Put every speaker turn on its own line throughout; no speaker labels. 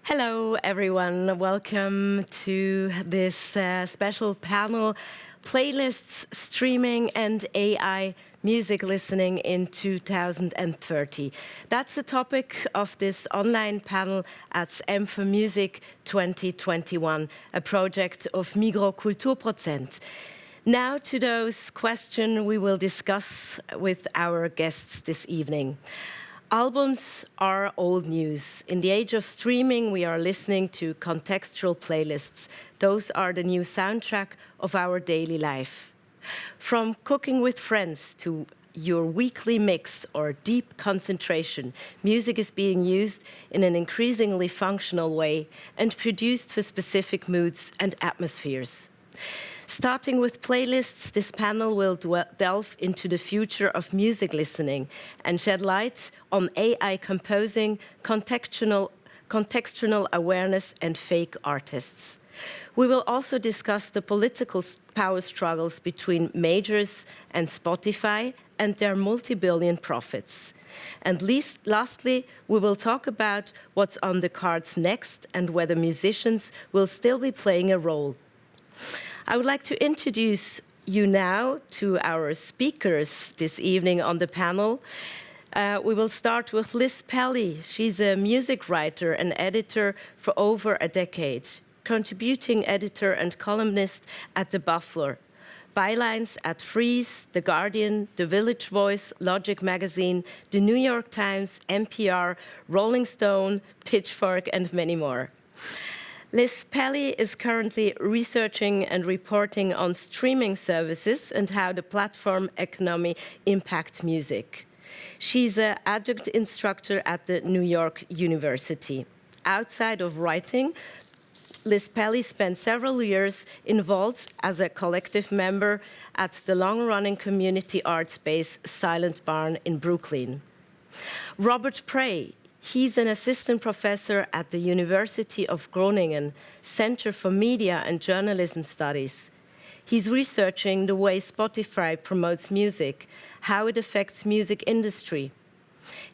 Hello, everyone. Welcome to this special panel, Playlists, Streaming and AI Music Listening in 2030. That's the topic of this online panel at M4music 2021, a project of Migros Kulturprozent. Now to those questions we will discuss with our guests this evening. Albums are old news. In the age of streaming, we are listening to contextual playlists. Those are the new soundtrack of our daily life. From cooking with friends to your weekly mix or deep concentration, music is being used in an increasingly functional way and produced for specific moods and atmospheres. Starting with playlists, this panel will delve into the future of music listening and shed light on AI composing, contextual awareness, and fake artists. We will also discuss the political power struggles between majors and Spotify and their multi-billion profits. And lastly, we will talk about what's on the cards next and whether musicians will still be playing a role. I would like to introduce you now to our speakers this evening on the panel. We will start with Liz Pelly. She's a music writer and editor for over a decade, contributing editor and columnist at The Buffler, bylines at Freeze, The Guardian, The Village Voice, Logic Magazine, The New York Times, NPR, Rolling Stone, Pitchfork, and many more. Liz Pelly is currently researching and reporting on streaming services and how the platform economy impacts music. She's an adjunct instructor at the New York University. Outside of writing, Liz Pelly spent several years involved as a collective member at the long-running community art space Silent Barn in Brooklyn. Robert Prey. He's an assistant professor at the University of Groningen Center for Media and Journalism Studies. He's researching the way Spotify promotes music, how it affects music industry.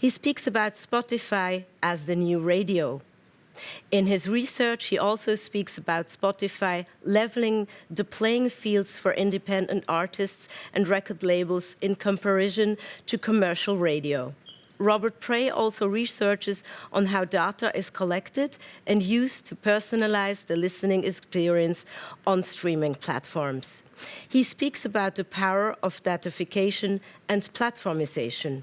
He speaks about Spotify as the new radio. In his research, he also speaks about Spotify leveling the playing fields for independent artists and record labels in comparison to commercial radio. Robert Prey also researches on how data is collected and used to personalize the listening experience on streaming platforms. He speaks about the power of datification and platformization.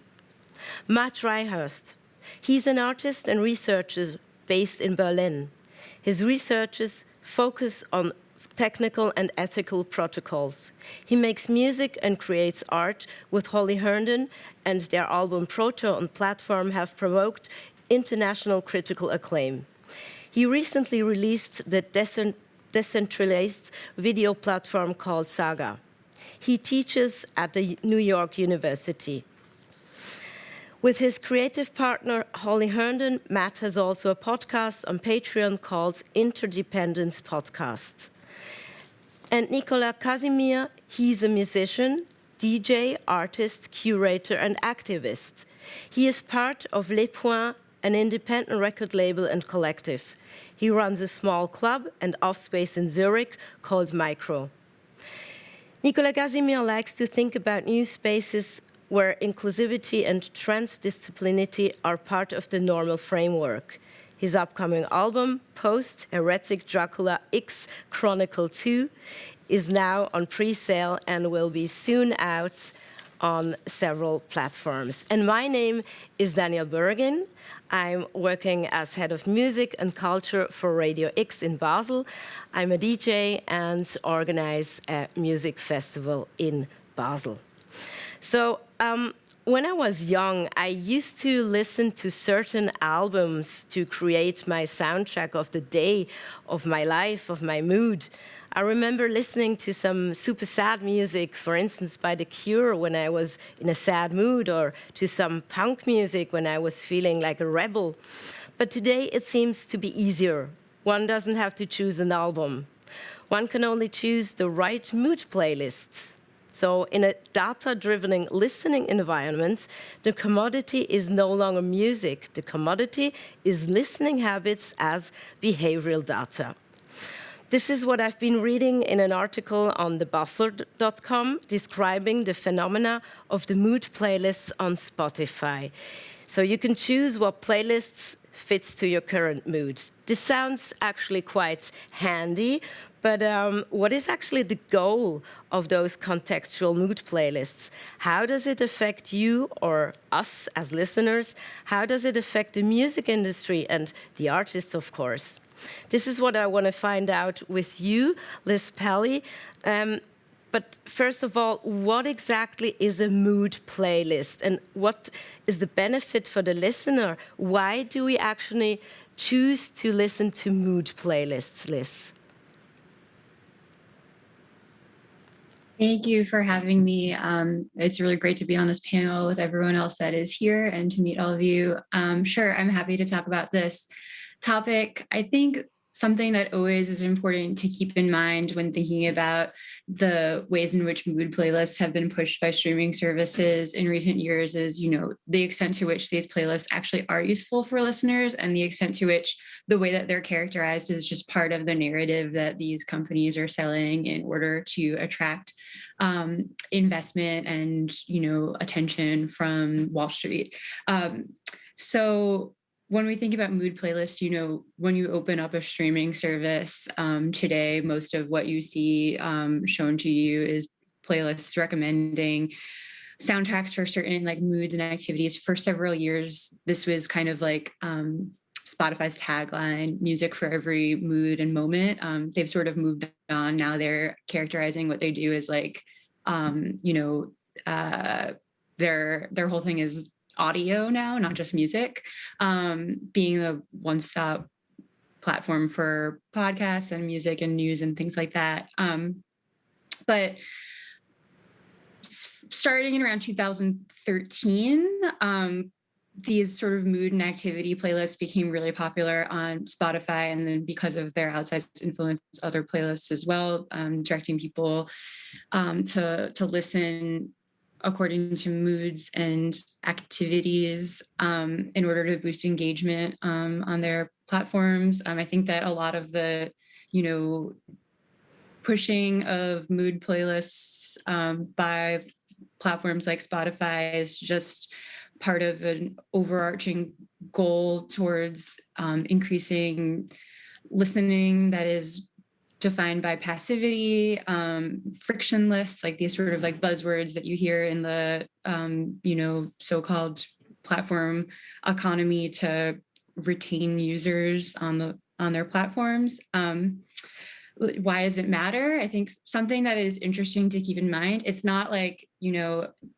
Matt Reihurst. He's an artist and researcher based in Berlin. His researches focus on technical and ethical protocols. He makes music and creates art with Holly Herndon, and their album Proto platform have provoked international critical acclaim. He recently released the decentralized video platform called Saga. He teaches at the New York University. With his creative partner, Holly Herndon, Matt has also a podcast on Patreon called Interdependence Podcast. And Nicolas Casimir, he's a musician, DJ, artist, curator, and activist. He is part of Les Points, an independent record label and collective. He runs a small club and off space in Zurich called Micro. Nicolas Casimir likes to think about new spaces where inclusivity and transdisciplinarity are part of the normal framework. His upcoming album, Post-Heretic Dracula X Chronicle 2, is now on pre-sale and will be soon out on several platforms. And my name is Daniel Bergin. I'm working as head of music and culture for Radio X in Basel. I'm a DJ and organize a music festival in Basel. So, when I was young, I used to listen to certain albums to create my soundtrack of the day, of my life, of my mood. I remember listening to some super sad music, for instance, by The Cure when I was in a sad mood, or to some punk music when I was feeling like a rebel. But today it seems to be easier. One doesn't have to choose an album. One can only choose the right mood playlists. So in a data-driven listening environment, the commodity is no longer music. The commodity is listening habits as behavioral data. This is what I've been reading in an article on thebuzzer.com describing the phenomena of the mood playlists on Spotify. So you can choose what playlists fits to your current mood. This sounds actually quite handy, but what is actually the goal of those contextual mood playlists? How does it affect you or us as listeners? How does it affect the music industry and the artists, of course? This is what I want to find out with you, Liz Pelly. But first of all, what exactly is a mood playlist and what is the benefit for the listener? Why do we actually choose to listen to mood playlists, Liz?
Thank you for having me. It's really great to be on this panel with everyone else that is here and to meet all of you. Sure, I'm happy to talk about this topic. I think something that always is important to keep in mind when thinking about the ways in which mood playlists have been pushed by streaming services in recent years is, the extent to which these playlists actually are useful for listeners and the extent to which the way that they're characterized is just part of the narrative that these companies are selling in order to attract investment and, attention from Wall Street. So when we think about mood playlists, when you open up a streaming service today, most of what you see shown to you is playlists recommending soundtracks for certain moods and activities. For several years, this was kind of like Spotify's tagline, music for every mood and moment. They've sort of moved on. Now they're characterizing what they do as their whole thing is audio now, not just music, being the one-stop platform for podcasts and music and news and things like that. But starting in around 2013, these sort of mood and activity playlists became really popular on Spotify, and then because of their outsized influence, other playlists as well, directing people to listen according to moods and activities in order to boost engagement on their platforms. I think that a lot of the, pushing of mood playlists by platforms like Spotify is just part of an overarching goal towards increasing listening that is defined by passivity, frictionless, like these sort of buzzwords that you hear in the, so-called platform economy to retain users on their platforms. Why does it matter? I think something that is interesting to keep in mind, it's not like,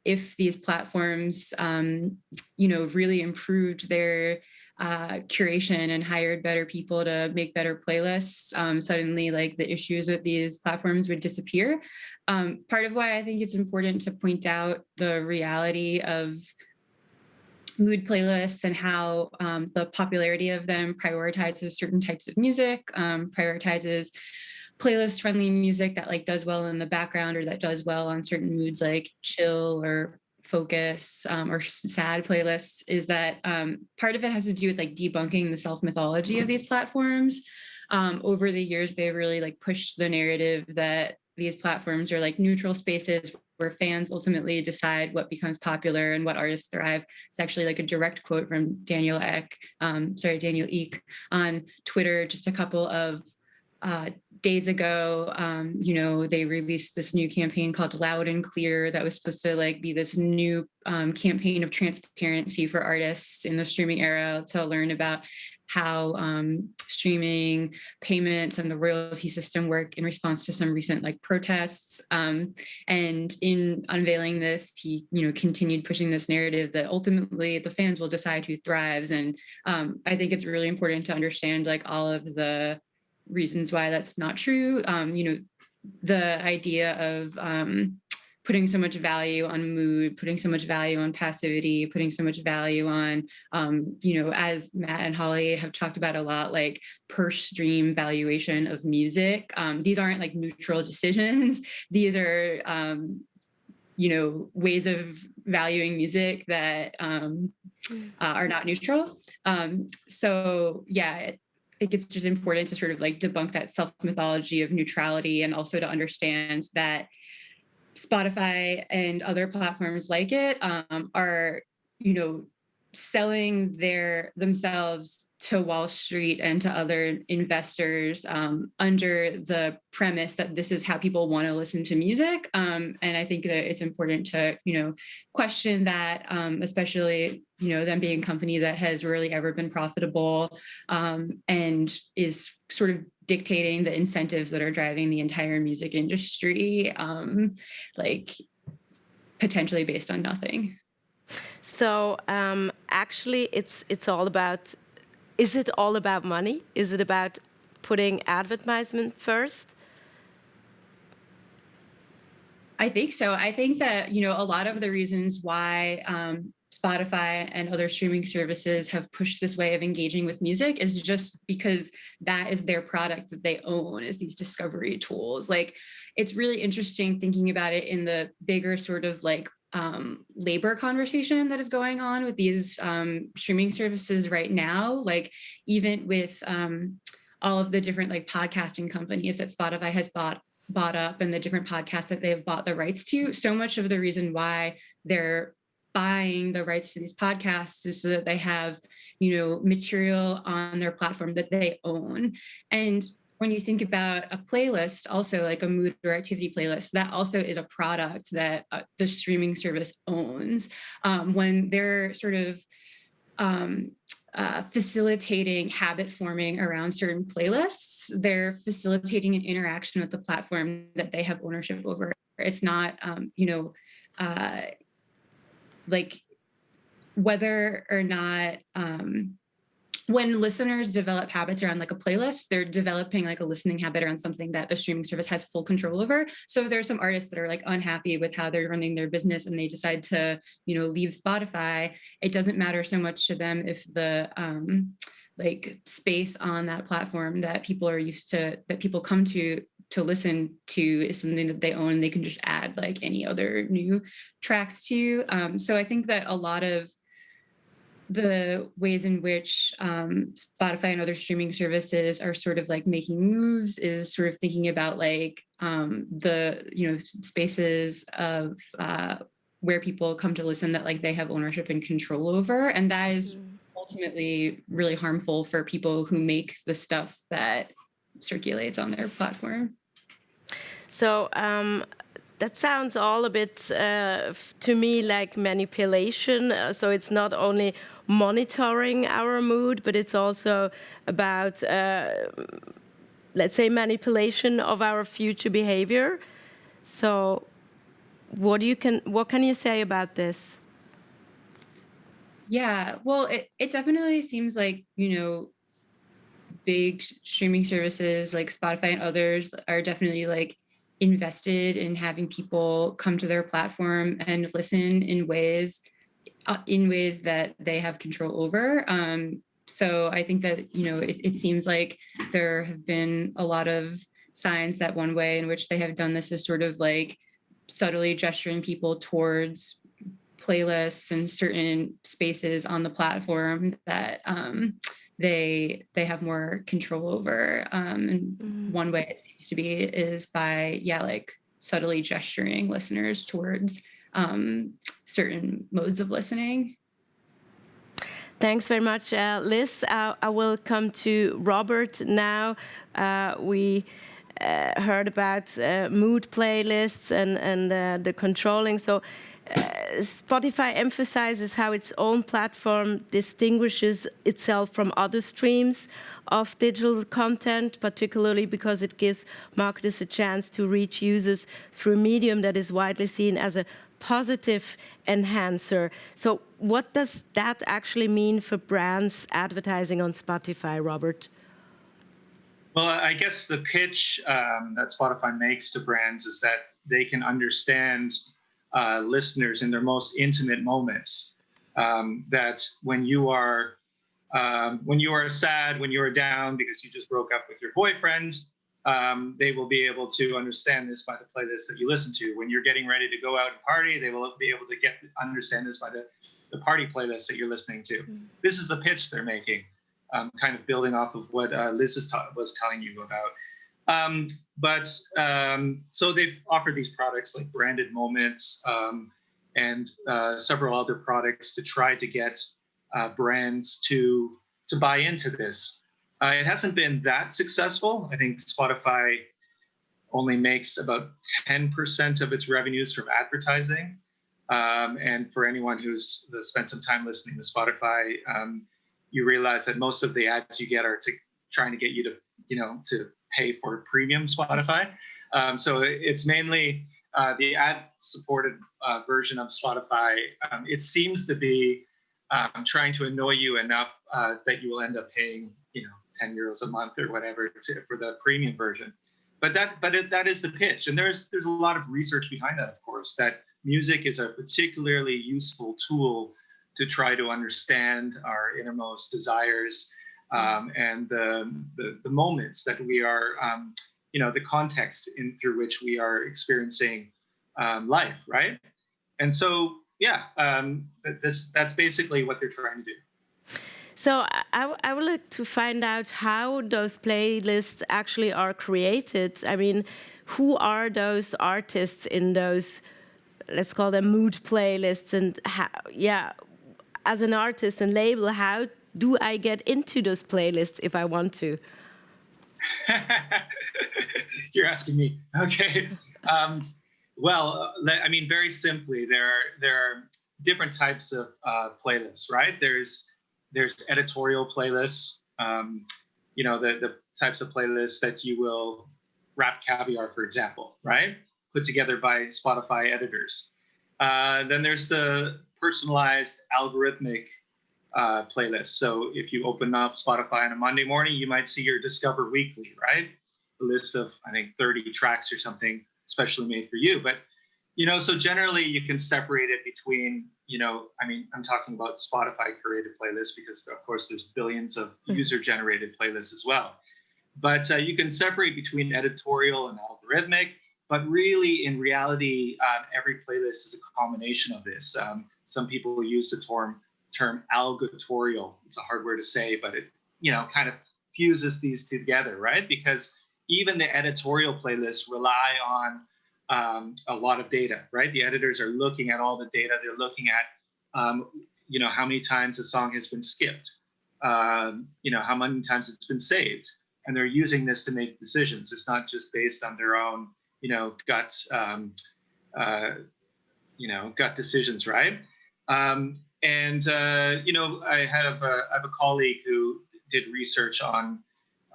if these platforms, really improved their curation and hired better people to make better playlists, suddenly the issues with these platforms would disappear. Part of why I think it's important to point out the reality of mood playlists and how the popularity of them prioritizes certain types of music, prioritizes playlist friendly music that does well in the background or that does well on certain moods like chill or focus or sad playlists, is that part of it has to do with debunking the self-mythology of these platforms. Over the years, they've really pushed the narrative that these platforms are neutral spaces where fans ultimately decide what becomes popular and what artists thrive. It's actually a direct quote from Daniel Ek on Twitter just a couple of days ago. They released this new campaign called Loud and Clear that was supposed to be this new campaign of transparency for artists in the streaming era to learn about how streaming payments and the royalty system work in response to some recent protests. And in unveiling this, he continued pushing this narrative that ultimately the fans will decide who thrives. And I think it's really important to understand all of the reasons why that's not true. The idea of putting so much value on mood, putting so much value on passivity, putting so much value on, as Matt and Holly have talked about a lot, per stream valuation of music. These aren't neutral decisions. These are ways of valuing music that are not neutral. So yeah, I think it's just important to sort of like debunk that self-mythology of neutrality, and also to understand that Spotify and other platforms like it are, selling themselves to Wall Street and to other investors under the premise that this is how people want to listen to music. And I think that it's important to, question that, especially, them being a company that has rarely ever been profitable and is sort of dictating the incentives that are driving the entire music industry, like potentially based on nothing.
So actually, it's all about. Is it all about money? Is it about putting advertisement first?
I think so. I think that, a lot of the reasons why Spotify and other streaming services have pushed this way of engaging with music is just because that is their product that they own, is these discovery tools. Like, it's really interesting thinking about it in the bigger sort of like labor conversation that is going on with these streaming services right now. Like, even with all of the different like podcasting companies that Spotify has bought up, and the different podcasts that they've bought the rights to, so much of the reason why they're buying the rights to these podcasts is so that they have, material on their platform that they own. And when you think about a playlist, also like a mood or activity playlist, that also is a product that the streaming service owns. When they're sort of facilitating habit forming around certain playlists, they're facilitating an interaction with the platform that they have ownership over. It's not, like whether or not when listeners develop habits around like a playlist, they're developing like a listening habit around something that the streaming service has full control over. So if there's some artists that are like unhappy with how they're running their business and they decide to, leave Spotify, it doesn't matter so much to them if the like space on that platform that people are used to, that people come to listen to, is something that they own. They can just add like any other new tracks to. So I think that a lot of the ways in which Spotify and other streaming services are sort of like making moves is sort of thinking about like the spaces of where people come to listen that like they have ownership and control over, and that is ultimately really harmful for people who make the stuff that circulates on their platform.
So that sounds all a bit to me like manipulation. So it's not only monitoring our mood, but it's also about, let's say, manipulation of our future behavior. So what can you say about this?
Yeah, well, it definitely seems like, big streaming services like Spotify and others are definitely like invested in having people come to their platform and listen in ways that they have control over. So I think that, it seems like there have been a lot of signs that one way in which they have done this is sort of like subtly gesturing people towards playlists and certain spaces on the platform that they have more control over. And one way it seems to be is by like subtly gesturing listeners towards certain modes of listening.
Thanks very much, Liz. I will come to Robert now. We heard about mood playlists and the controlling. So Spotify emphasizes how its own platform distinguishes itself from other streams of digital content, particularly because it gives marketers a chance to reach users through a medium that is widely seen as a positive enhancer. So what does that actually mean for brands advertising on Spotify, Robert?
Well, I guess the pitch that Spotify makes to brands is that they can understand listeners in their most intimate moments. That when you are sad, when you are down because you just broke up with your boyfriend, they will be able to understand this by the playlist that you listen to. When you're getting ready to go out and party, they will be able to understand this by the party playlist that you're listening to. This is the pitch they're making, kind of building off of what Liz was telling you about. So they've offered these products like branded moments and several other products to try to get brands to buy into this. It hasn't been that successful. I think Spotify only makes about 10% of its revenues from advertising. And for anyone who's spent some time listening to Spotify, you realize that most of the ads you get are trying to get you to pay for premium Spotify. So it's mainly the ad-supported version of Spotify. It seems to be trying to annoy you enough that you will end up paying, 10 euros a month or whatever for the premium version. But that is the pitch, and there's a lot of research behind that, of course, that music is a particularly useful tool to try to understand our innermost desires and the moments that we are, the context through which we are experiencing life, right? And so, that's basically what they're trying to do.
So I would like to find out how those playlists actually are created. I mean, who are those artists in those, let's call them mood playlists? And as an artist and label, how do I get into those playlists if I want to?
You're asking me. Okay. Well, I mean, very simply, there are different types of playlists, right? There's editorial playlists, the types of playlists that you will wrap caviar, for example, right? Put together by Spotify editors. Then there's the personalized algorithmic playlist. So if you open up Spotify on a Monday morning, you might see your Discover Weekly, right? A list of, I think, 30 tracks or something specially made for you. But, so generally you can separate it between, I'm talking about Spotify curated playlists because, of course, there's billions of user-generated playlists as well. But you can separate between editorial and algorithmic. But really, in reality, every playlist is a combination of this. Some people use the term algatorial. It's a hard word to say, but it, kind of fuses these together, right? Because even the editorial playlists rely on a lot of data, right? The editors are looking at all the data. They're looking at, how many times a song has been skipped, how many times it's been saved. And they're using this to make decisions. It's not just based on their own, gut decisions, right? I have a colleague who did research on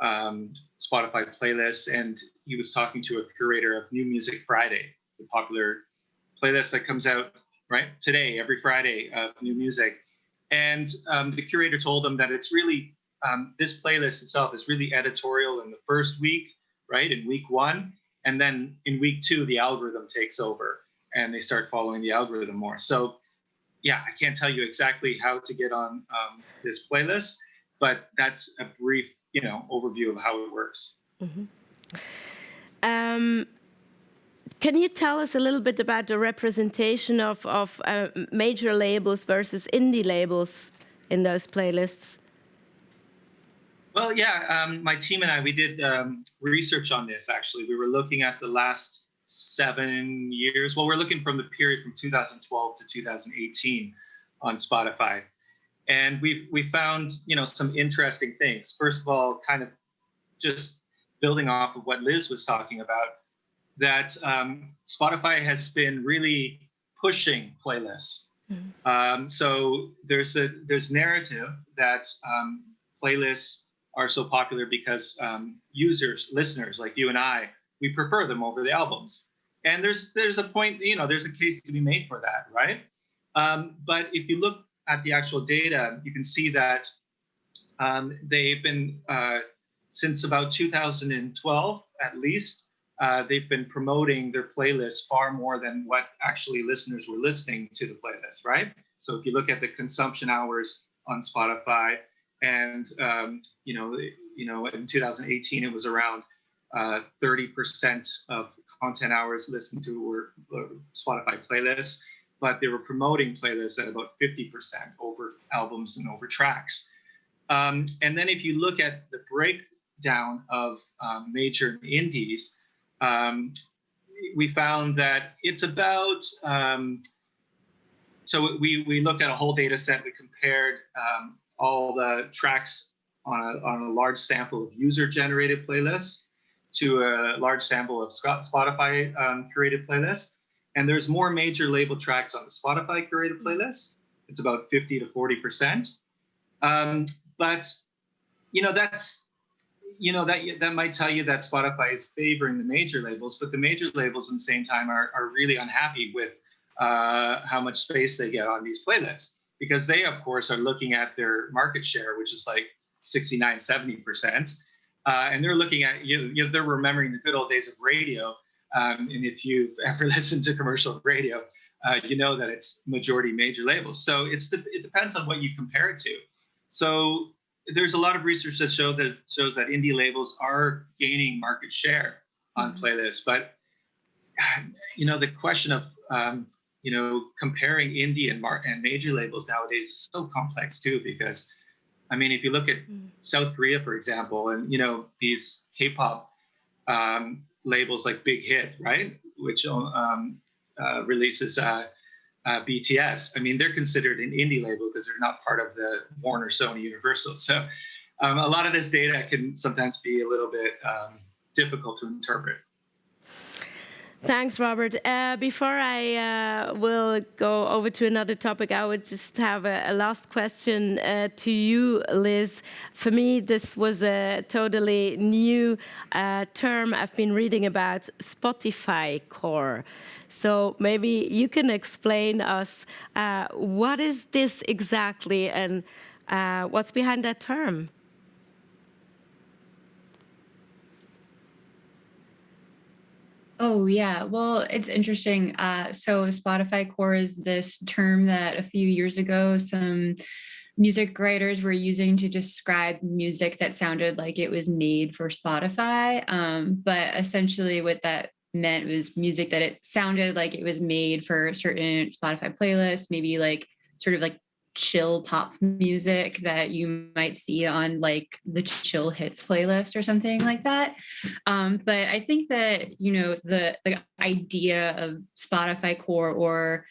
Spotify playlists, and he was talking to a curator of New Music Friday, the popular playlist that comes out today, every Friday of new music. And the curator told him that it's really this playlist itself is really editorial in the first week, right, in week 1, and then in week 2 the algorithm takes over and they start following the algorithm more. So I can't tell you exactly how to get on this playlist, but that's a brief, overview of how it works.
Mm-hmm. Can you tell us a little bit about the representation of major labels versus indie labels in those playlists?
Well, my team and I, we did research on this, actually. We were looking at the last 7 years. Well, we're looking from the period from 2012 to 2018 on Spotify. And we found, some interesting things. First of all, kind of just building off of what Liz was talking about, that Spotify has been really pushing playlists. Mm-hmm. So there's narrative that playlists are so popular because listeners like you and I, we prefer them over the albums. And there's a point, there's a case to be made for that, right? But if you look at the actual data, you can see that they've been, since about 2012 at least, they've been promoting their playlists far more than what actually listeners were listening to the playlist, right? So if you look at the consumption hours on Spotify, and in 2018 it was around 30% of content hours listened to were Spotify playlists, but they were promoting playlists at about 50% over albums and over tracks. And then if you look at the breakdown of major and indies, we found that it's about, so we looked at a whole data set. We compared all the tracks on a large sample of user-generated playlists to a large sample of Spotify curated playlists. And there's more major label tracks on the Spotify curated playlist. It's about 50 to 40%. But that's that might tell you that Spotify is favoring the major labels, but the major labels at the same time are really unhappy with how much space they get on these playlists, because they, of course, are looking at their market share, which is like 69, 70%. And they're looking at, they're remembering the good old days of radio. And if you've ever listened to commercial radio, you know that it's majority major labels. So it depends on what you compare it to. So there's a lot of research that shows that indie labels are gaining market share on playlists. But, the question of, comparing indie and major labels nowadays is so complex too, because I mean, if you look at South Korea, for example, and, these K-pop labels like Big Hit, right, which releases BTS. I mean, they're considered an indie label because they're not part of the Warner, Sony, Universal. So a lot of this data can sometimes be a little bit difficult to interpret.
Thanks, Robert. Before I will go over to another topic, I would just have a last question to you, Liz. For me, this was a totally new term I've been reading about, Spotify core. So maybe you can explain us what is this exactly and what's behind that term?
Oh, yeah. Well, it's interesting. So Spotify core is this term that a few years ago, some music writers were using to describe music that sounded like it was made for Spotify. But essentially what that meant was music that it sounded like it was made for certain Spotify playlists, maybe like sort of like chill pop music that you might see on like the chill hits playlist or something like that. But I think that, the idea of Spotify core or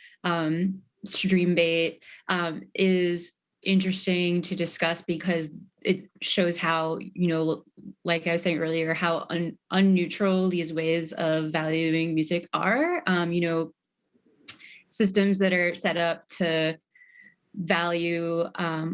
stream bait is interesting to discuss because it shows how, like I was saying earlier, how unneutral these ways of valuing music are. Systems that are set up to value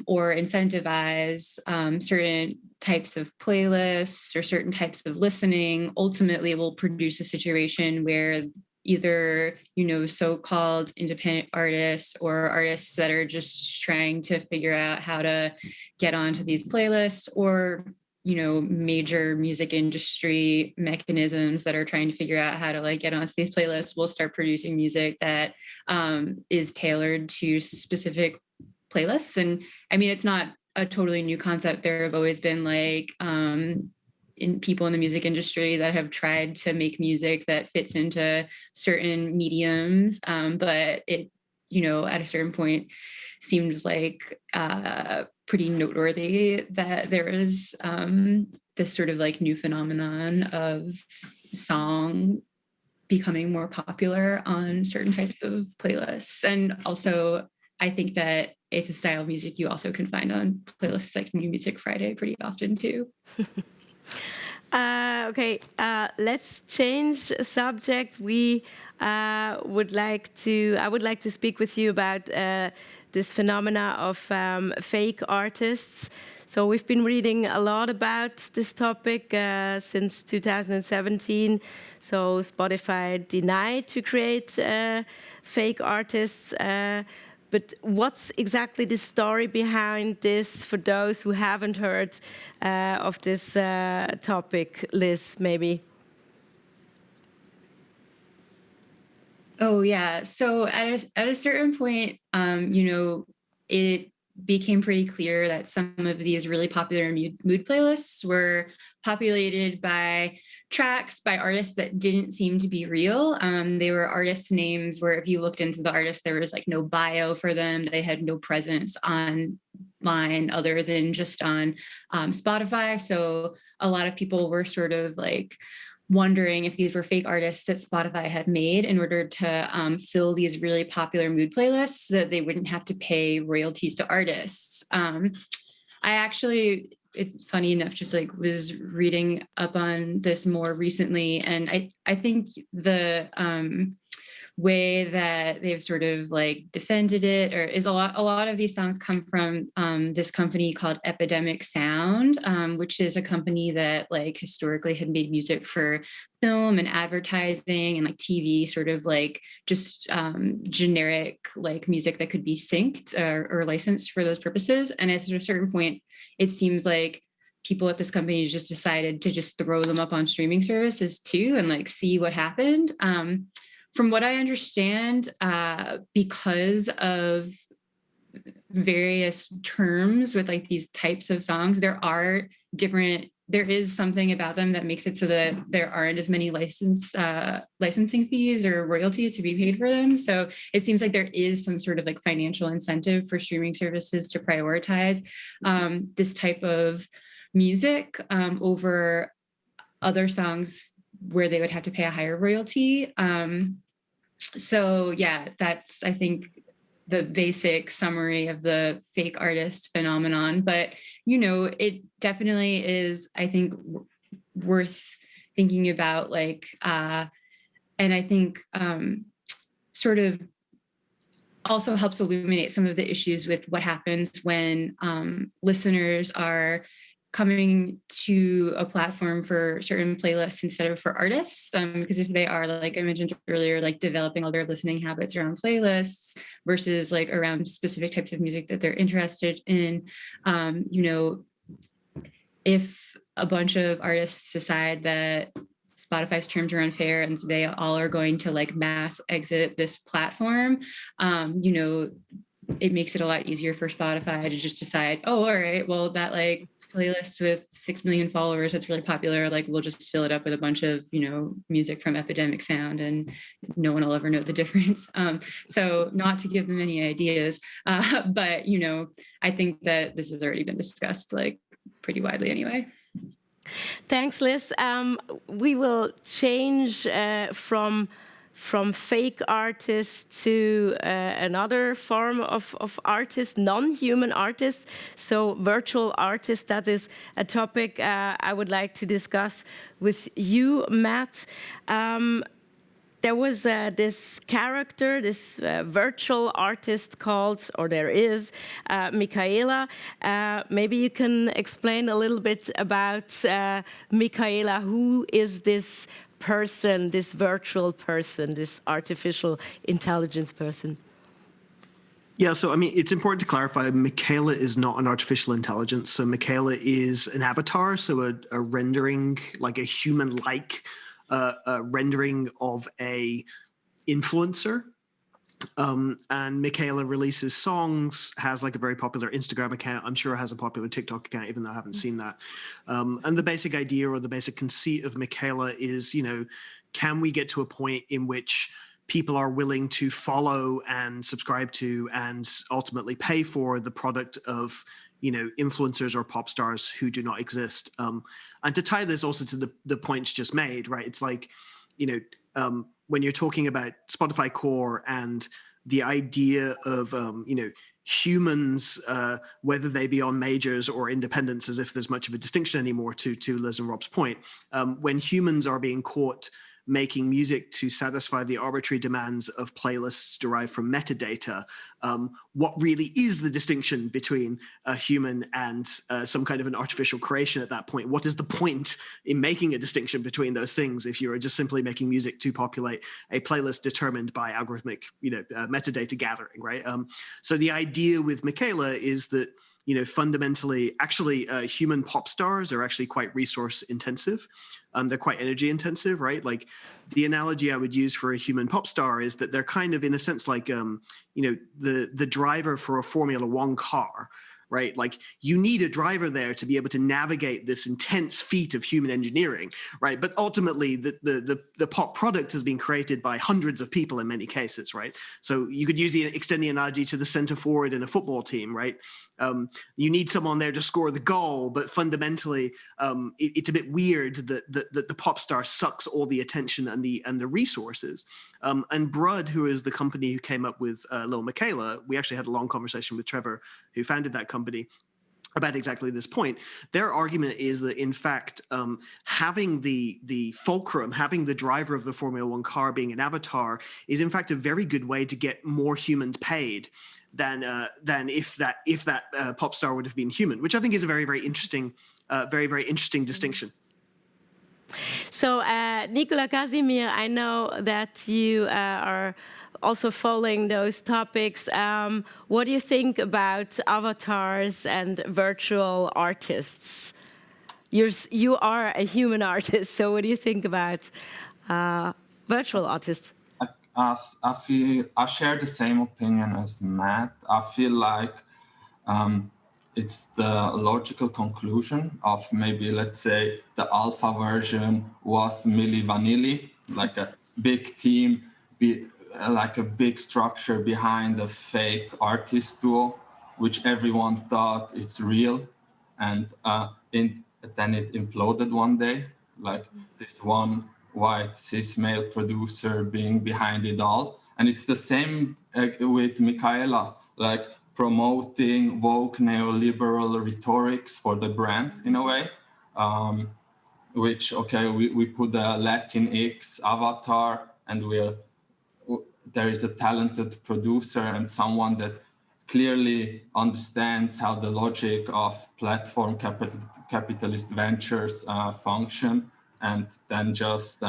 or incentivize certain types of playlists or certain types of listening ultimately will produce a situation where either, so-called independent artists or artists that are just trying to figure out how to get onto these playlists, or major music industry mechanisms that are trying to figure out how to like get onto these playlists will start producing music that is tailored to specific playlists. And I mean, it's not a totally new concept. There have always been like people in the music industry that have tried to make music that fits into certain mediums, but it, at a certain point seemed like pretty noteworthy that there is this sort of like new phenomenon of song becoming more popular on certain types of playlists. And also, I think that it's a style of music you also can find on playlists like New Music Friday pretty often too.
Okay, let's change subject. I would like to speak with you about this phenomena of fake artists. So we've been reading a lot about this topic since 2017. So Spotify denied to create fake artists. But what's exactly the story behind this for those who haven't heard of this topic, Liz, maybe?
Oh, yeah. So at a certain point, it became pretty clear that some of these really popular mood playlists were populated by tracks by artists that didn't seem to be real. They were artists' names where if you looked into the artist, there was like no bio for them. They had no presence online other than just on Spotify. So a lot of people were sort of like wondering if these were fake artists that Spotify had made in order to fill these really popular mood playlists so that they wouldn't have to pay royalties to artists. I actually, it's funny enough, just like was reading up on this more recently, and I think the way that they've sort of like defended it or is a lot of these songs come from this company called Epidemic Sound, which is a company that like historically had made music for film and advertising and like TV, sort of like just generic like music that could be synced or licensed for those purposes. And at a certain point, it seems like people at this company just decided to just throw them up on streaming services too and like see what happened. From what I understand, because of various terms with like these types of songs, there is something about them that makes it so that there aren't as many licensing fees or royalties to be paid for them. So it seems like there is some sort of like financial incentive for streaming services to prioritize this type of music over other songs where they would have to pay a higher royalty. So yeah, that's, I think, the basic summary of the fake artist phenomenon. But, you know, it definitely is, I think, worth thinking about, like, and I think sort of also helps illuminate some of the issues with what happens when listeners are coming to a platform for certain playlists instead of for artists, because if they are, like I mentioned earlier, like developing all their listening habits around playlists versus like around specific types of music that they're interested in, you know, if a bunch of artists decide that Spotify's terms are unfair and they all are going to like mass exit this platform, you know, it makes it a lot easier for Spotify to just decide, oh, all right, well, that like playlist with 6 million followers that's really popular, like we'll just fill it up with a bunch of, you know, music from Epidemic Sound and no one will ever know the difference. So not to give them any ideas, but, you know, I think that this has already been discussed like pretty widely anyway.
Thanks, Liz. We will change from fake artists to another form of artist, non-human artists, so virtual artists. That is a topic I would like to discuss with you, Matt. There was this character, this virtual artist called, or there is, Michaela. Maybe you can explain a little bit about Michaela. Who is this person, this virtual person, this artificial intelligence person?
Yeah, so I mean, it's important to clarify, Michaela is not an artificial intelligence. So Michaela is an avatar, so a rendering, like a human-like rendering of a influencer. And Michaela releases songs, has like a very popular Instagram account. I'm sure it has a popular TikTok account, even though I haven't seen that. And the basic idea or the basic conceit of Michaela is, you know, can we get to a point in which people are willing to follow and subscribe to and ultimately pay for the product of, you know, influencers or pop stars who do not exist. And to tie this also to the points just made, right? It's like, you know, when you're talking about Spotify Core and the idea of, you know, humans, whether they be on majors or independents, as if there's much of a distinction anymore, to Liz and Rob's point, when humans are being caught making music to satisfy the arbitrary demands of playlists derived from metadata, what really is the distinction between a human and some kind of an artificial creation at that point? What is the point in making a distinction between those things if you're just simply making music to populate a playlist determined by algorithmic, you know, metadata gathering, right? So the idea with Michaela is that fundamentally, actually, human pop stars are actually quite resource intensive. They're quite energy intensive, right? Like the analogy I would use for a human pop star is that they're kind of, in a sense, like the driver for a Formula One car. Right, like you need a driver there to be able to navigate this intense feat of human engineering, right? But ultimately, the pop product has been created by hundreds of people in many cases, right? So you could extend the analogy to the center forward in a football team, right? You need someone there to score the goal, but fundamentally, it's a bit weird that the pop star sucks all the attention and the resources. And Brud, who is the company who came up with Lil Miquela, we actually had a long conversation with Trevor, who founded that company, about exactly this point. Their argument is that, in fact, having the fulcrum, having the driver of the Formula One car being an avatar, is in fact a very good way to get more humans paid than if that pop star would have been human, which I think is a very, very interesting, very interesting distinction.
So, Nicola Casimir, I know that you are also following those topics. What do you think about avatars and virtual artists? You are a human artist, so what do you think about virtual artists?
I share the same opinion as Matt. I feel like it's the logical conclusion of maybe, let's say, the alpha version was Milli Vanilli, like a big team, like a big structure behind a fake artist duo, which everyone thought it's real. And then it imploded one day, like this one white cis male producer being behind it all. And it's the same with Michaela, like promoting woke neoliberal rhetorics for the brand in a way, which, okay, we put a Latinx avatar and there is a talented producer and someone that clearly understands how the logic of platform capitalist ventures function, and then just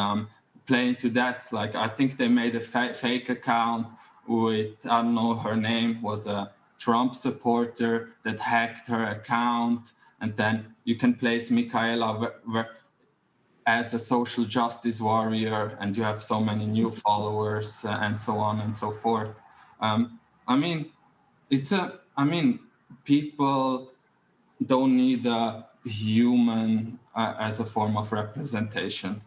play into that. Like, I think they made a fake account with, I don't know, her name was a Trump supporter that hacked her account, and then you can place Michaela as a social justice warrior, and you have so many new followers and so on and so forth. I mean, people don't need a human as a form of representation.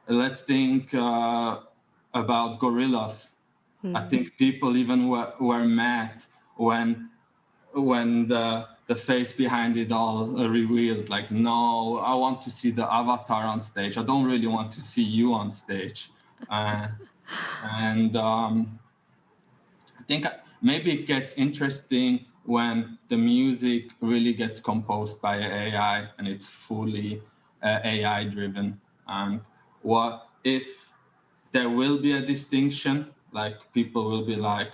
Let's think about gorillas. Mm-hmm. I think people even were mad when the face behind it all revealed, like, no, I want to see the avatar on stage. I don't really want to see you on stage. And I think maybe it gets interesting when the music really gets composed by AI and it's fully AI driven. And what if there will be a distinction, like people will be like,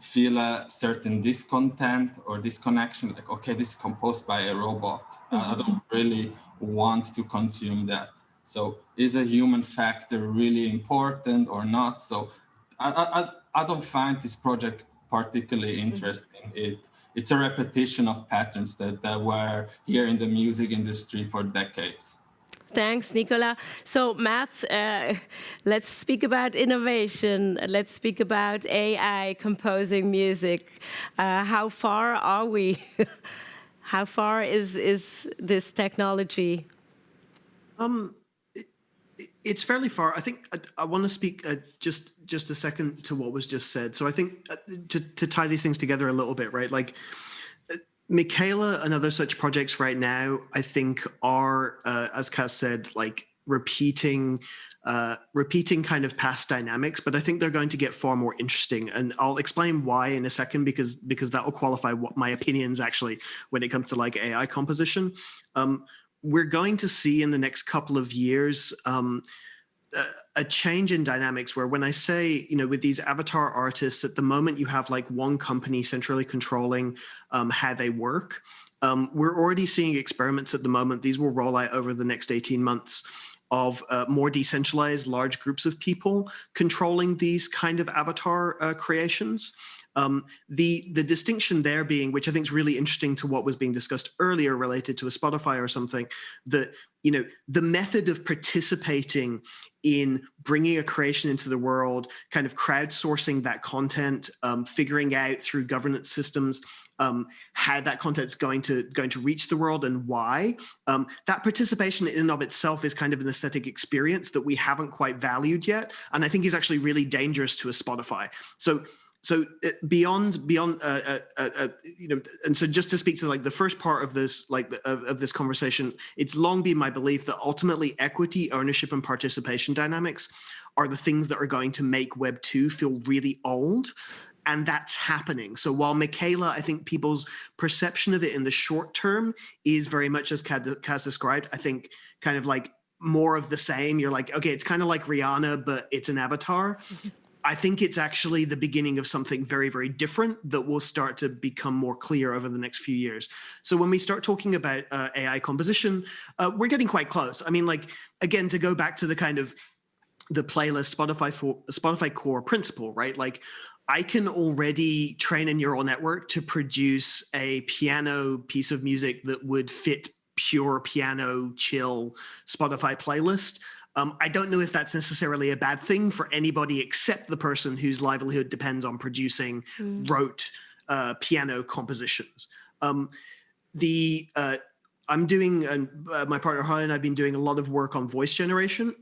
feel a certain discontent or disconnection, like, okay, this is composed by a robot. Mm-hmm. I don't really want to consume that. So is a human factor really important or not? So I don't find this project particularly interesting. Mm-hmm. It's a repetition of patterns that were here in the music industry for decades.
Thanks, Nicola. So, Matt, let's speak about innovation. Let's speak about AI composing music. How far are we? How far is this technology?
It's fairly far. I think I want to speak just a second to what was just said. So I think to tie these things together a little bit, right? Like, Michaela and other such projects right now, I think are, as Kaz said, like repeating kind of past dynamics, but I think they're going to get far more interesting. And I'll explain why in a second, because that will qualify what my opinions actually when it comes to like AI composition. We're going to see in the next couple of years a change in dynamics where, when I say, with these avatar artists, at the moment you have like one company centrally controlling how they work. We're already seeing experiments at the moment. These will roll out over the next 18 months of more decentralized large groups of people controlling these kind of avatar creations. The distinction there being, which I think is really interesting to what was being discussed earlier related to a Spotify or something, that, you know, the method of participating in bringing a creation into the world, kind of crowdsourcing that content, figuring out through governance systems how that content's going to reach the world and why. That participation in and of itself is kind of an aesthetic experience that we haven't quite valued yet, and I think is actually really dangerous to a Spotify. So beyond you know, and so just to speak to like the first part of this, like of this conversation, it's long been my belief that ultimately equity, ownership, and participation dynamics are the things that are going to make Web 2 feel really old. And that's happening. So while Michaela, I think people's perception of it in the short term is very much as Kaz described, I think kind of like more of the same. You're like, okay, it's kind of like Rihanna, but it's an avatar. I think it's actually the beginning of something very, very different that will start to become more clear over the next few years. So when we start talking about AI composition, we're getting quite close. I mean, like, again, to go back to the kind of the playlist Spotify core principle, right? Like, I can already train a neural network to produce a piano piece of music that would fit pure piano chill Spotify playlist. I don't know if that's necessarily a bad thing for anybody except the person whose livelihood depends on producing rote piano compositions. I'm doing, my partner Holly and I've been doing a lot of work on voice generation.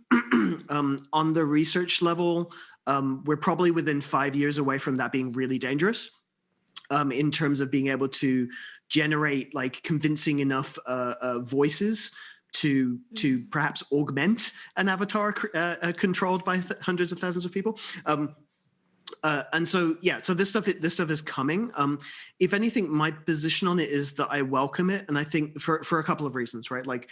On the research level, we're probably within 5 years away from that being really dangerous in terms of being able to generate like convincing enough voices to perhaps augment an avatar controlled by hundreds of thousands of people. And so, yeah, so this stuff is coming. If anything, my position on it is that I welcome it. And I think for a couple of reasons, right? Like,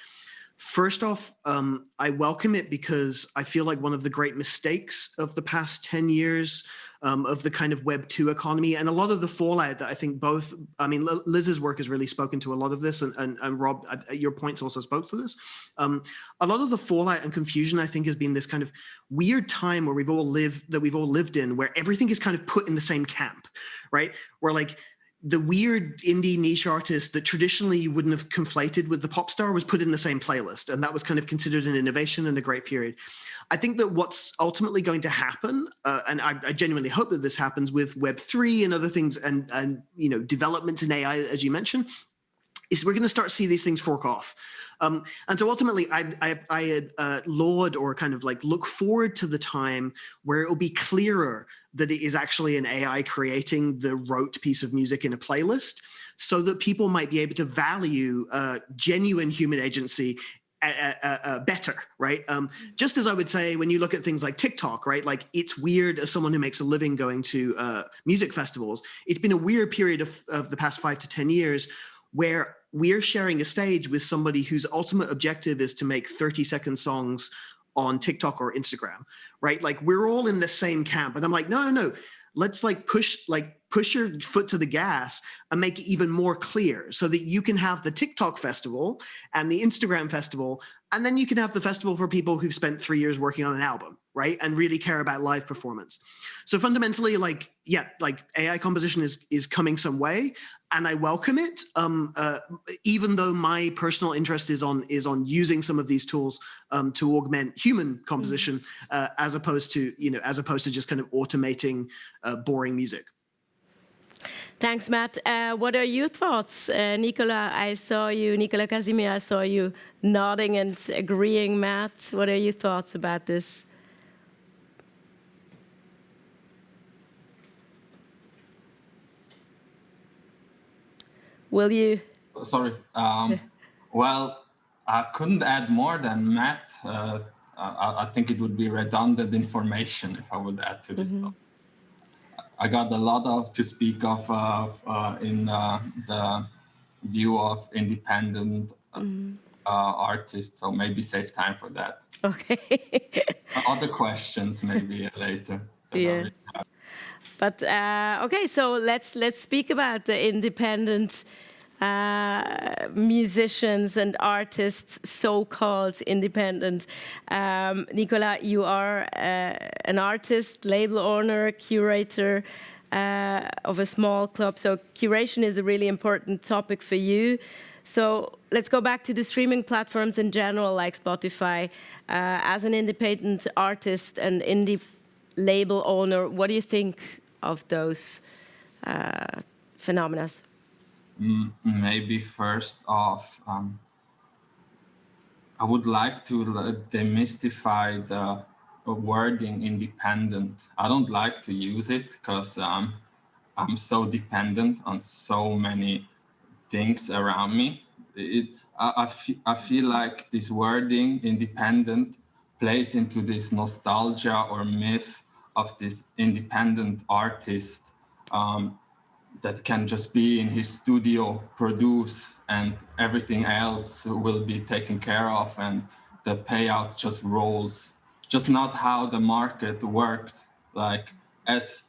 first off, I welcome it because I feel like one of the great mistakes of the past 10 years of the kind of Web 2 economy and a lot of the fallout that I think both, I mean, Liz's work has really spoken to a lot of this, and Rob, your points also spoke to this. A lot of the fallout and confusion, I think, has been this kind of weird time where we've all lived in, where everything is kind of put in the same camp, right? Where like, the weird indie niche artist that traditionally you wouldn't have conflated with the pop star was put in the same playlist. And that was kind of considered an innovation and a great period. I think that what's ultimately going to happen, and I genuinely hope that this happens with Web3 and other things and you know, developments in AI, as you mentioned, is we're going to start to see these things fork off. And so ultimately, I laud or kind of like look forward to the time where it will be clearer that it is actually an AI creating the rote piece of music in a playlist, so that people might be able to value genuine human agency better, right? Just as I would say, when you look at things like TikTok, right? Like, it's weird as someone who makes a living going to music festivals. It's been a weird period of the past 5 to 10 years where we're sharing a stage with somebody whose ultimate objective is to make 30-second songs on TikTok or Instagram, right? Like, we're all in the same camp. And I'm like, no. Let's like push your foot to the gas and make it even more clear so that you can have the TikTok festival and the Instagram festival, and then you can have the festival for people who've spent 3 years working on an album, right? And really care about live performance. So fundamentally, like, yeah, like AI composition is coming some way, and I welcome it. Even though my personal interest is on using some of these tools to augment human composition, as opposed to just kind of automating boring music.
Thanks, Matt. What are your thoughts? Nicola Casimir, I saw you nodding and agreeing. Matt, what are your thoughts about this? Will you?
Sorry. Well, I couldn't add more than Matt. I think it would be redundant information if I would add to this stuff. I got a lot to speak of in the view of independent artists, so maybe save time for that.
Okay.
Other questions maybe later.
Yeah. But okay, so let's speak about the independent musicians and artists, so-called independent. Nicola, you are an artist, label owner, curator. of a small club. So curation is a really important topic for you. So let's go back to the streaming platforms in general, like Spotify. As an independent artist and indie label owner, what do you think of those phenomena?
Maybe first off, I would like to demystify the wording independent. I don't like to use it because I'm so dependent on so many things around me. I feel like this wording independent plays into this nostalgia or myth of this independent artist that can just be in his studio, produce, and everything else will be taken care of, and the payout just rolls. Just not how the market works. Like as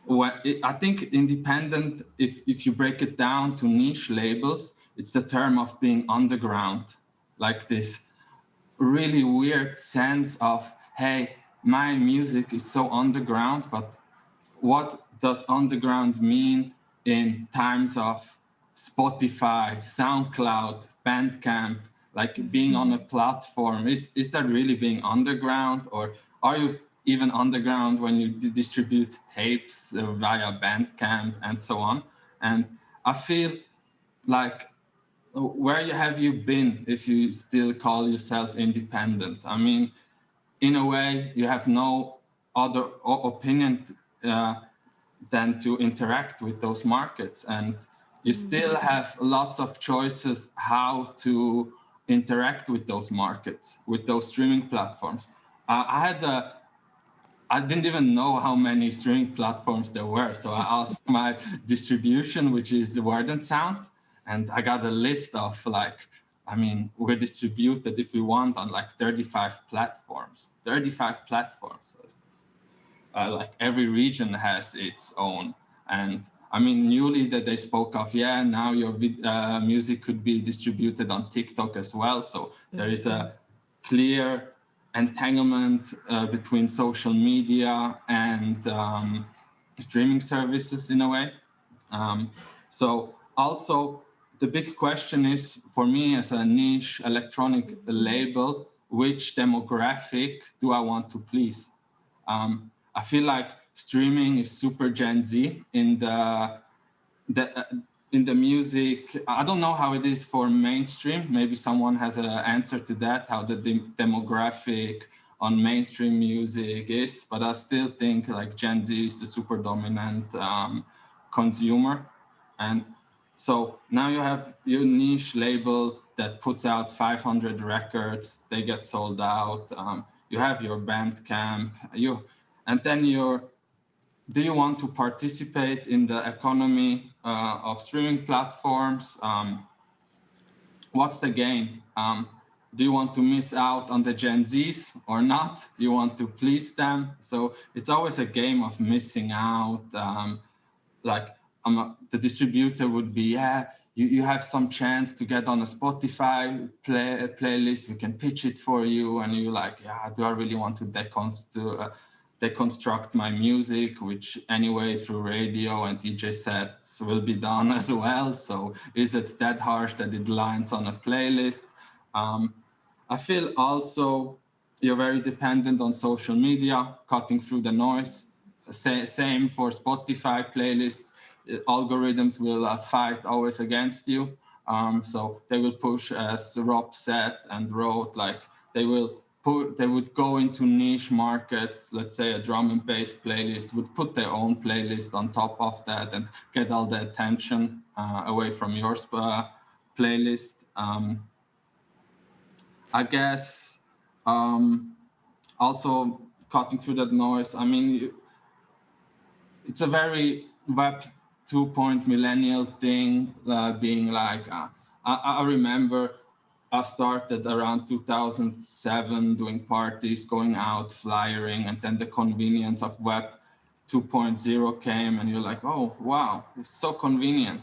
I think independent, if you break it down to niche labels, it's the term of being underground, like this really weird sense of, hey, my music is so underground, but what does underground mean in times of Spotify, SoundCloud, Bandcamp, like being on a platform? Is that really being underground, or are you even underground when you distribute tapes via Bandcamp and so on? And I feel like, where have you been if you still call yourself independent? I mean, in a way, you have no other opinion than to interact with those markets. And you still have lots of choices how to interact with those markets, with those streaming platforms. I didn't even know how many streaming platforms there were. So I asked my distribution, which is Word and Sound, and I got a list of we're distributed if we want on like 35 platforms. 35 platforms. So it's, like every region has its own. And I mean, newly that they spoke of, now your music could be distributed on TikTok as well. So there is a clear entanglement between social media and streaming services in a way. So also the big question is, for me as a niche electronic label, which demographic do I want to please? I feel like streaming is super Gen Z in the music. I don't know how it is for mainstream. Maybe someone has an answer to that, how the demographic on mainstream music is, but I still think like Gen Z is the super dominant consumer. And so now you have your niche label that puts out 500 records, they get sold out. You have your Bandcamp, and then do you want to participate in the economy of streaming platforms? What's the game? Do you want to miss out on the Gen Zs or not? Do you want to please them? So it's always a game of missing out. The distributor would be, you have some chance to get on a Spotify playlist. We can pitch it for you. And you're like, do I really want to deconstruct my music, which anyway through radio and DJ sets will be done as well. So is it that harsh that it lands on a playlist? I feel also you're very dependent on social media, cutting through the noise. Same for Spotify playlists. Algorithms will fight always against you. So they will push, as Rob said and wrote, like they would go into niche markets. Let's say a drum and bass playlist would put their own playlist on top of that and get all the attention away from your playlist. I guess also cutting through that noise. I mean, it's a very Web 2.0 millennial thing, being like, I remember I started around 2007 doing parties, going out, flyering, and then the convenience of Web 2.0 came, and you're like, oh, wow, it's so convenient.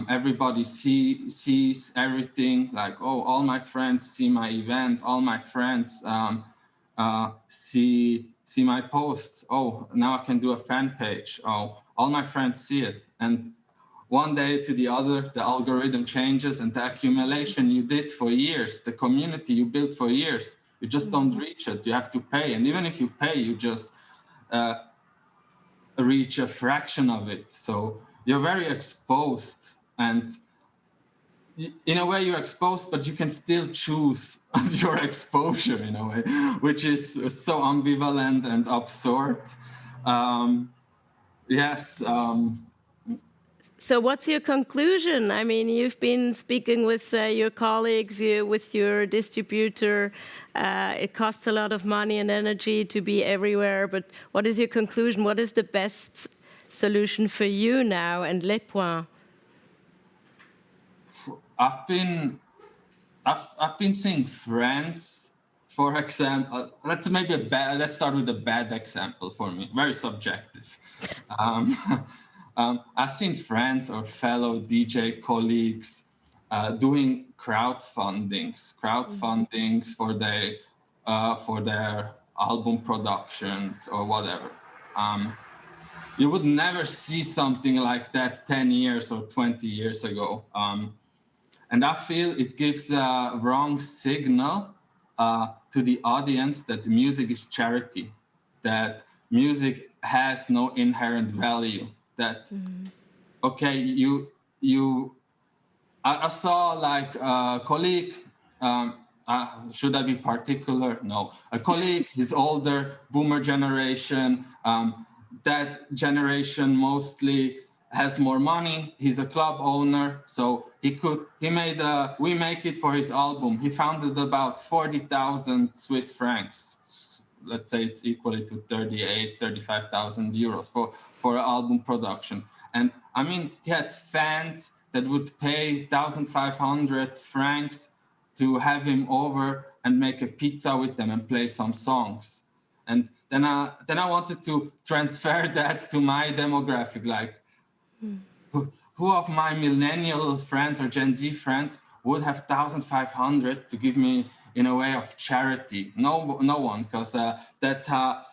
Everybody sees everything, like, oh, all my friends see my event, all my friends see see my posts. Oh, now I can do a fan page. Oh, all my friends see it. And one day to the other, the algorithm changes, and the accumulation you did for years, the community you built for years, you just don't reach it. You have to pay. And even if you pay, you just reach a fraction of it. So you're very exposed, and in a way you're exposed, but you can still choose your exposure in a way, which is so ambivalent and absurd. Yes.
So, what's your conclusion? I mean, you've been speaking with your colleagues, with your distributor. It costs a lot of money and energy to be everywhere. But what is your conclusion? What is the best solution for you now and Les Points?
I've been seeing friends, for example. Let's start with a bad example for me. Very subjective. I've seen friends or fellow DJ colleagues doing crowdfundings for their album productions or whatever. You would never see something like that 10 years or 20 years ago. And I feel it gives a wrong signal to the audience that music is charity, that music has no inherent value, that, okay, I saw like a colleague, should I be particular? No, a colleague, he's older, boomer generation, that generation mostly has more money. He's a club owner, so we make it for his album. He found it about 40,000 Swiss francs. Let's say it's equally to 35,000 euros for an album production. And I mean, he had fans that would pay 1,500 francs to have him over and make a pizza with them and play some songs. And then I wanted to transfer that to my demographic, like who of my millennial friends or Gen Z friends would have 1,500 to give me in a way of charity? No one, because that's how,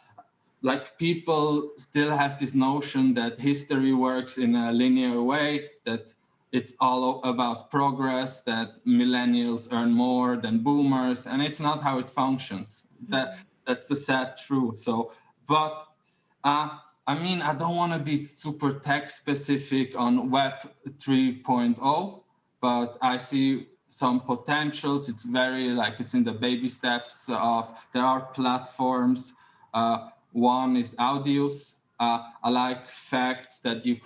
like, people still have this notion that history works in a linear way, that it's all about progress, that millennials earn more than boomers, and it's not how it functions. That's the sad truth. So, but I mean, I don't want to be super tech specific on Web 3.0, but I see some potentials. It's very it's in the baby steps there are platforms. One is Audius. I like facts that you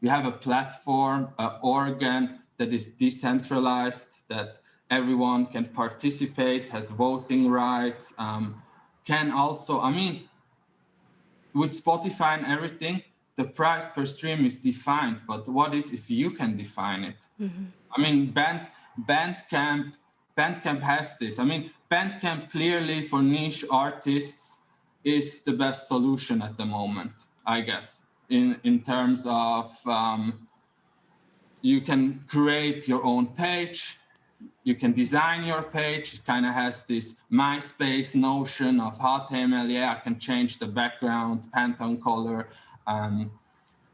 have a platform, an organ that is decentralized, that everyone can participate, has voting rights, can also, I mean, with Spotify and everything, the price per stream is defined, but what is if you can define it? Mm-hmm. I mean, Bandcamp has this. I mean, Bandcamp clearly for niche artists is the best solution at the moment, I guess, in terms of you can create your own page, you can design your page. It kind of has this MySpace notion of HTML. Yeah, I can change the background, Pantone color.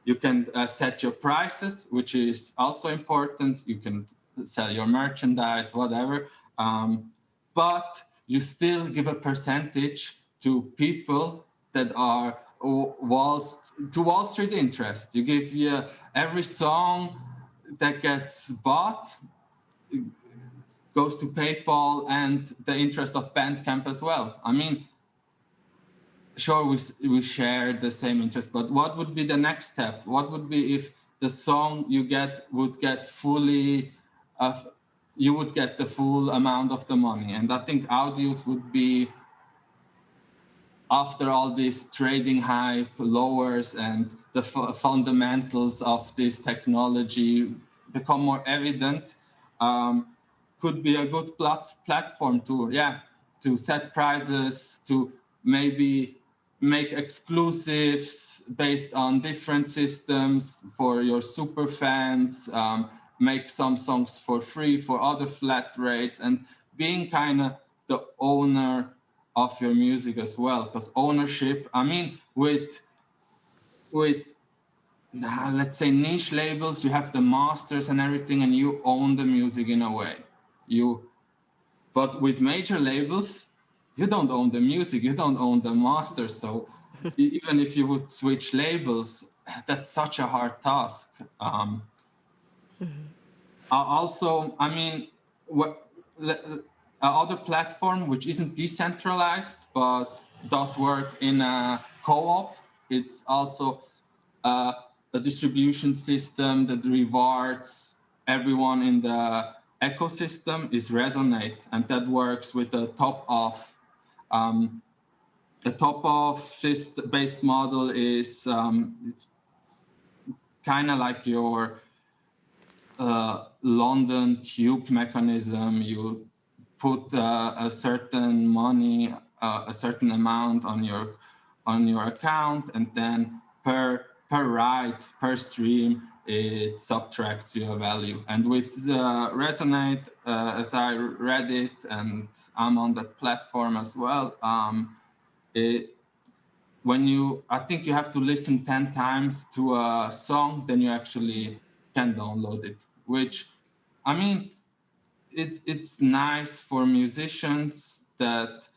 You can set your prices, which is also important. You can sell your merchandise, whatever. But you still give a percentage to people that are Wall Street interest. You give every song that gets bought goes to PayPal and the interest of Bandcamp as well. I mean, sure, we share the same interest, but what would be the next step? What would be if the song you get would get fully, you would get the full amount of the money? And I think Audius would be, after all this trading hype lowers and the fundamentals of this technology become more evident, could be a good platform to set prices, to maybe make exclusives based on different systems for your super fans, make some songs for free for other flat rates, and being kind of the owner of your music as well, because ownership, I mean, with let's say niche labels, you have the masters and everything, and you own the music in a way. But with major labels, you don't own the music, you don't own the masters. So even if you would switch labels, that's such a hard task. Also, I mean, other platform which isn't decentralized but does work in a co-op, it's also a distribution system that rewards everyone in the ecosystem, is Resonate, and that works with the top-off. The top-off based model is it's kind of like your London tube mechanism. You put a certain money, a certain amount on your account, and then per ride, per stream, it subtracts you a value. And with Resonate, as I read it, and I'm on that platform as well, I think you have to listen 10 times to a song, then you actually can download it, which, I mean, it's nice for musicians that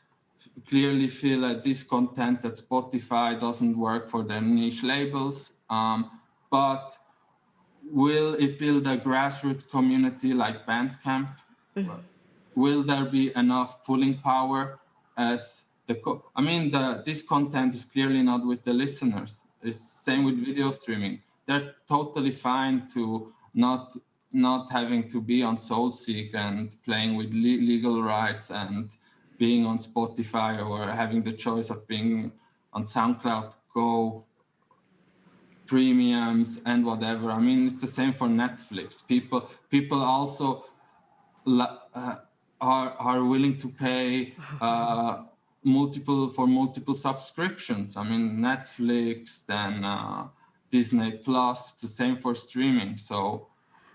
clearly feel a discontent that Spotify doesn't work for their niche labels. But will it build a grassroots community like Bandcamp? Mm-hmm. Will there be enough pulling power as this content is clearly not with the listeners. It's same with video streaming. They're totally fine to not having to be on SoulSeek and playing with legal rights and being on Spotify, or having the choice of being on SoundCloud Go premiums and whatever. I mean, it's the same for Netflix. People also are willing to pay multiple subscriptions. I mean, Netflix, then Disney Plus. It's the same for streaming. So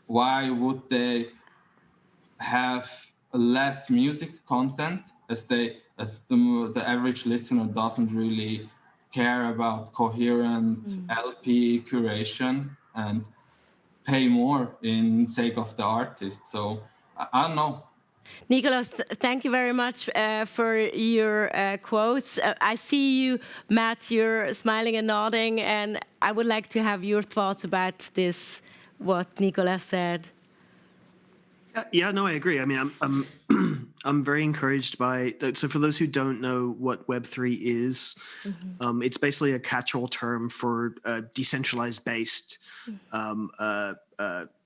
why would they have less music content, as the average listener doesn't really care about coherent LP curation, and pay more in sake of the artist? So I don't know.
Nicolas, thank you very much for your quotes. I see you, Matt, you're smiling and nodding, and I would like to have your thoughts about this, what Nicolas said.
Yeah, no, I agree. I mean, I'm very encouraged by. So, for those who don't know what Web3 is, it's basically a catch-all term for decentralized-based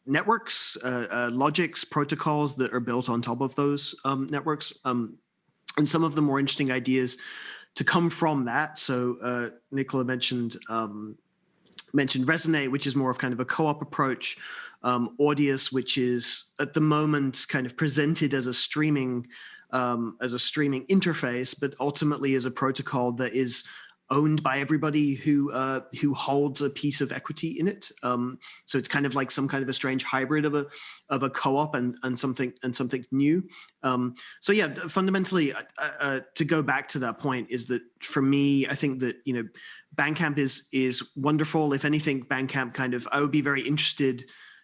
networks, logics, protocols that are built on top of those networks, and some of the more interesting ideas to come from that. So, Nicola mentioned Resonate, which is more of kind of a co-op approach. Audius, which is at the moment kind of presented as a streaming interface, but ultimately is a protocol that is owned by everybody who holds a piece of equity in it. So it's kind of like some kind of a strange hybrid of a co-op and something new. So yeah, fundamentally, to go back to that point, is that for me, I think that Bandcamp is wonderful. If anything, Bandcamp I would be very interested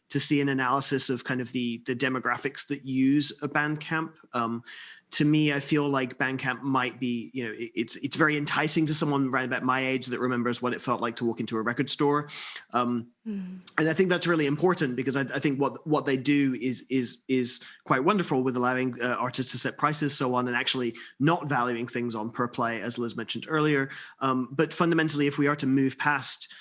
to see an analysis of kind of the demographics that use a Bandcamp. To me, I feel like Bandcamp might be, it's very enticing to someone around about my age that remembers what it felt like to walk into a record store. And I think that's really important, because I think what they do is quite wonderful, with allowing artists to set prices, so on, and actually not valuing things on per play, as Liz mentioned earlier. But fundamentally, if we are to move past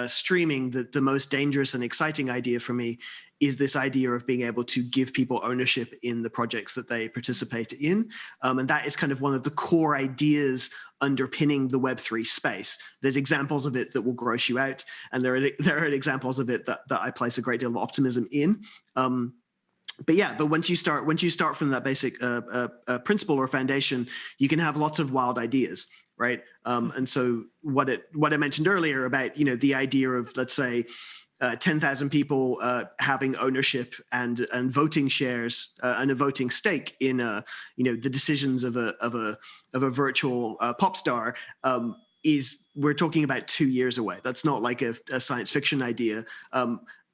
streaming, the most dangerous and exciting idea for me is this idea of being able to give people ownership in the projects that they participate in. And that is kind of one of the core ideas underpinning the Web3 space. There's examples of it that will gross you out, and there are examples of it that I place a great deal of optimism in. But once you start from that basic principle or foundation, you can have lots of wild ideas, right? And so what I mentioned earlier about the idea of, let's say, 10,000 people having ownership and voting shares and a voting stake in the decisions of a virtual pop star we're talking about 2 years away. That's not like a science fiction idea.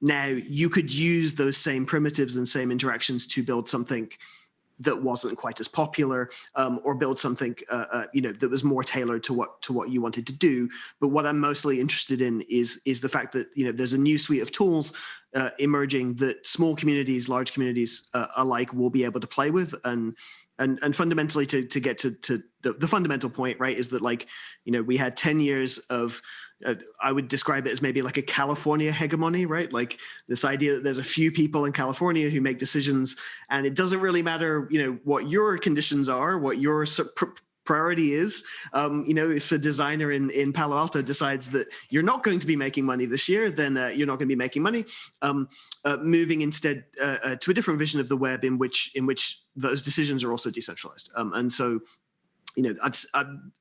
Now you could use those same primitives and same interactions to build something that wasn't quite as popular, or build something that was more tailored to what you wanted to do. But what I'm mostly interested in is the fact that there's a new suite of tools emerging that small communities, large communities alike will be able to play with, and fundamentally to get to the fundamental point, right, is that we had 10 years of I would describe it as maybe like a California hegemony, right? Like this idea that there's a few people in California who make decisions, and it doesn't really matter, what your conditions are, what your priority is. If a designer in Palo Alto decides that you're not going to be making money this year, then you're not going to be making money. Moving instead to a different vision of the web in which those decisions are also decentralized. And so,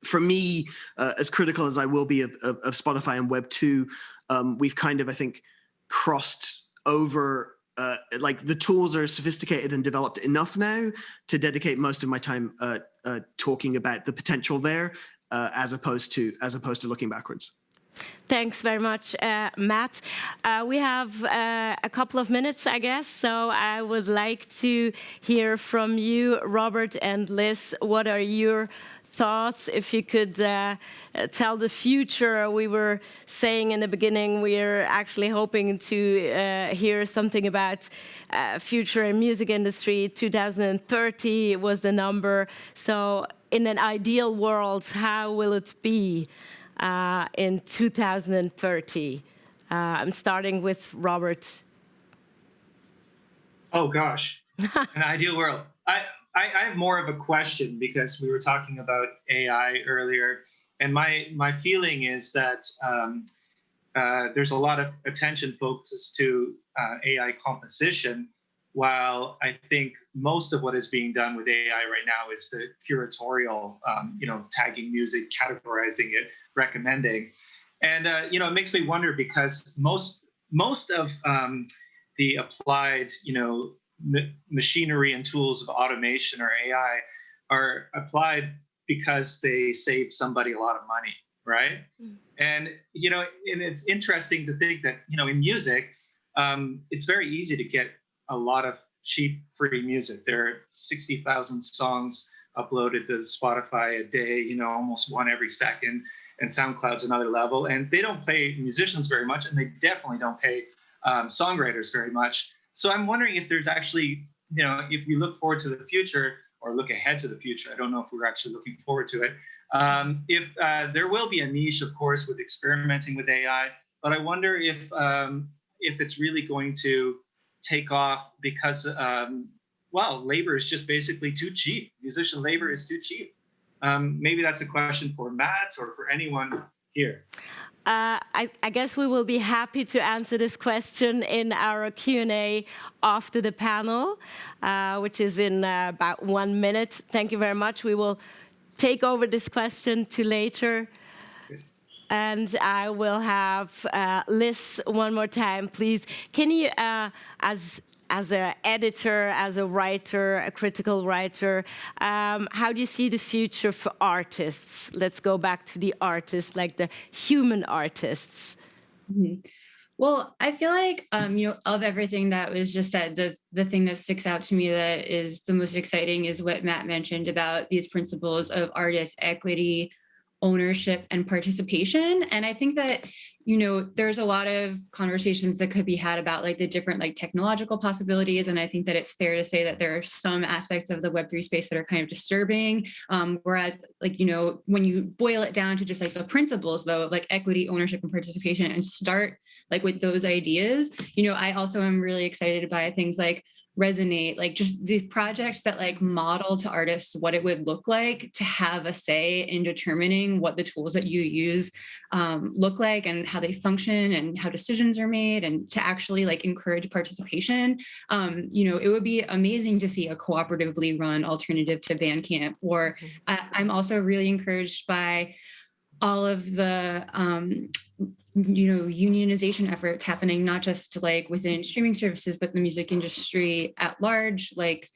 for me, as critical as I will be of Spotify and Web 2, we've kind of, I think, crossed over. The tools are sophisticated and developed enough now to dedicate most of my time talking about the potential there, as opposed to looking backwards.
Thanks very much, Matt. We have a couple of minutes, I guess, so I would like to hear from you, Robert and Liz. What are your thoughts? If you could tell the future. We were saying in the beginning we're actually hoping to hear something about future in music industry. 2030 was the number. So in an ideal world, how will it be in 2030? I'm starting with Robert.
Oh gosh, an ideal world. I have more of a question, because we were talking about AI earlier, and my feeling is that there's a lot of attention focused to AI composition, while I think most of what is being done with AI right now is the curatorial, tagging music, categorizing it, recommending. And, it makes me wonder, because most of the applied, machinery and tools of automation or AI are applied because they save somebody a lot of money, right? Mm. And, and it's interesting to think that, in music, it's very easy to get a lot of cheap free music. There are 60,000 songs uploaded to Spotify a day, almost one every second, and SoundCloud's another level. And they don't pay musicians very much, and they definitely don't pay songwriters very much. So I'm wondering if there's actually, if we look forward to the future, or look ahead to the future, I don't know if we're actually looking forward to it, if there will be a niche, of course, with experimenting with AI, but I wonder if it's really going to take off because, labor is just basically too cheap. Musician labor is too cheap. Maybe that's a question for Matt or for anyone here.
I guess we will be happy to answer this question in our Q&A after the panel, which is in about 1 minute. Thank you very much. We will take over this question to later. And I will have Liz one more time, please. Can you, as an editor, as a writer, a critical writer, how do you see the future for artists? Let's go back to the artists, like the human artists.
Mm-hmm. Well, I feel like, of everything that was just said, the thing that sticks out to me that is the most exciting is what Matt mentioned about these principles of artist equity, ownership, and participation. And I think that, there's a lot of conversations that could be had about the different technological possibilities. And I think that it's fair to say that there are some aspects of the Web3 space that are kind of disturbing. Whereas when you boil it down to just the principles, though, equity, ownership, and participation, and start with those ideas, I also am really excited by things like Resonate, just these projects that model to artists what it would look like to have a say in determining what the tools that you use look like and how they function and how decisions are made, and to actually encourage participation. It would be amazing to see a cooperatively run alternative to Bandcamp. Or I'm also really encouraged by all of the unionization efforts happening, not just like within streaming services, but the music industry at large. Like,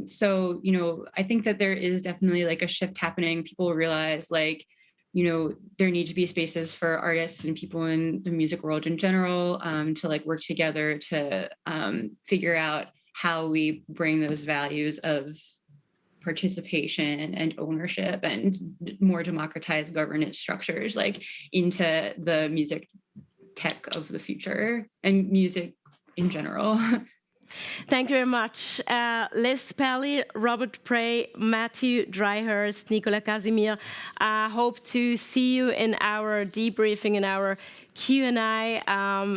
so, I think that there is definitely like a shift happening. People realize like, there need to be spaces for artists and people in the music world in general to like work together to figure out how we bring those values of participation and ownership and more democratized governance structures like into the music tech of the future and music in general.
Thank you very much. Liz Pelly, Robert Prey, Matthew Dryhurst, Nicola Casimir. I hope to see you in our debriefing, in our Q&A.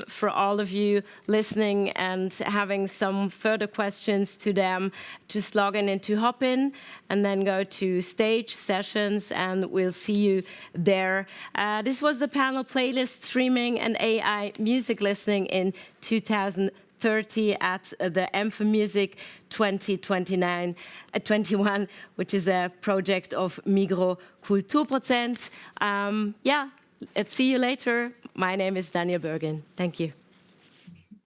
For all of you listening and having some further questions to them, just log in into Hopin and then go to stage sessions and we'll see you there. This was the panel Playlist Streaming and AI Music Listening in 2030 at the m4music 2021, which is a project of Migros Kulturprozent. Let's see you later. My name is Daniel Bergen. Thank you.